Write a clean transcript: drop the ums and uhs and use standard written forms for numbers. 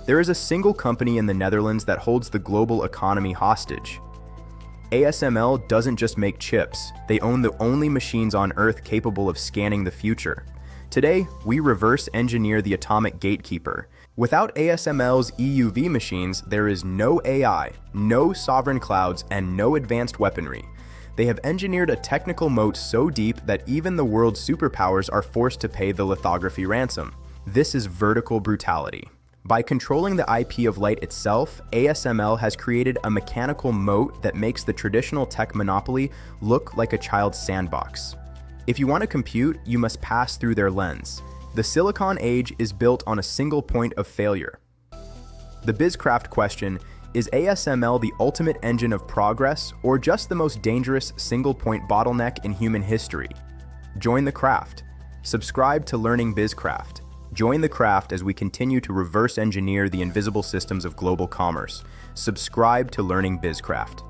There is a single company in the Netherlands that holds the global economy hostage. ASML doesn't just make chips, they own the only machines on Earth capable of scanning the future. Today, we reverse engineer the atomic gatekeeper. Without ASML's EUV machines, there is no AI, no sovereign clouds, and no advanced weaponry. They have engineered a technical moat so deep that even the world's superpowers are forced to pay the lithography ransom. This is vertical brutality. By controlling the IP of light itself, ASML has created a mechanical moat that makes the traditional tech monopoly look like a child's sandbox. If you want to compute, you must pass through their lens. The silicon age is built on a single point of failure. The BizCraft question: is ASML the ultimate engine of progress, or just the most dangerous single-point bottleneck in human history? Join the craft. Subscribe to Learning BizCraft. Join the craft as we continue to reverse engineer the invisible systems of global commerce. Subscribe to Learning BizCraft.